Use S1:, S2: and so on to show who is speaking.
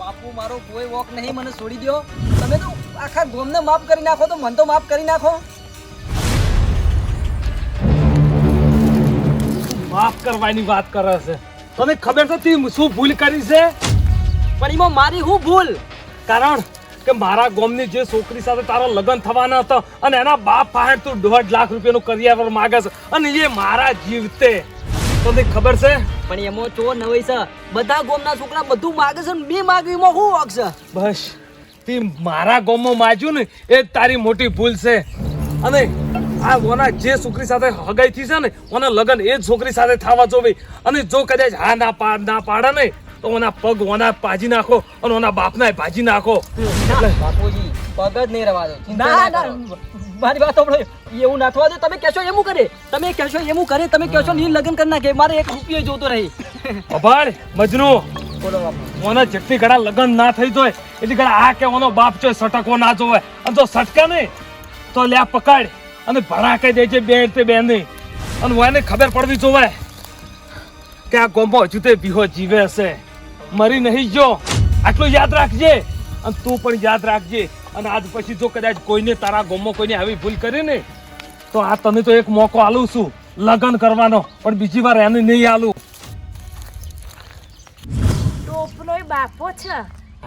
S1: બાપુ મારો કોઈ વોક નહીં, મને છોડી દો. તમે તો આખા ગોમને માફ કરી નાખો તો મને તો માફ કરી નાખો.
S2: માફ કરવાની વાત કરે છે. તને ખબર છે તી શું ભૂલ કરી છે?
S1: પણ એમાં મારી શું ભૂલ?
S2: કારણ કે મારા ગામની જે છોકરી સાથે તારો લગ્ન થવાના હતા અને એના બાપ પાસે તું 1.5 લાખ રૂપિયાનું કરિયાવર માંગે છે અને એ મારા જીવતે. તને ખબર છે?
S1: પણ એમાં ચોર નવાઈ છે. બધા ગોમના છોકરા બધું માગે છે ને બે માગે એમાં શું વાંક છે?
S2: બસ તી મારા ગામમાં માજ્યું ને એ જ તારી મોટી ભૂલ છે. અને આ ઓના જે છોકરી સાથે હગાઈ થઈ છે ને ઓના લગ્ન એ જ છોકરી સાથે થવા જોવે. અને જો કદાચ હા ના પાડે ને તો ઓના પગ ઓના પાજી નાખો અને ઓના બાપના ભાજી નાખો.
S1: બાપુજી પગ જ નહીં રવા દો. ના ના મારી વાત સાંભળો. એવું ના થવા દો. તમે કહેશો એમ કરે, તમે કહેશો એમ કરે, તમે કહેશો નહીં લગ્ન કરી નાખે. મારે 1 રૂપિયો જોતો રહી.
S2: અભાળ મજનુ
S1: બોલો બાપુ.
S2: ઓના જેટલી ઘડા લગ્ન ના થઈ જોય એટલી ઘડા આ કે ઓનો બાપ છે સટકો ના જોવે. અને જો સટકે ને તો લ્યા પકડ અને ભડાકે દેજે બે તે બે નહીં. અને ઓને ખબર પડવી જોવે કે આ ગોમ્બો હજુ તે બીહો જીવે હશે, મરી નહીં ગયો. આટલું યાદ રાખજે. અને તું પણ યાદ રાખજે. અને આજ પછી જો કદાચ કોઈને તારા ગોમમાં કોઈને આવી ભૂલ કરી ને તો આ તને તો એક મોકો આલું છું લગ્ન કરવાનો, પણ બીજી વાર એને નહીં આલું.
S3: ટોપનો બાપો છે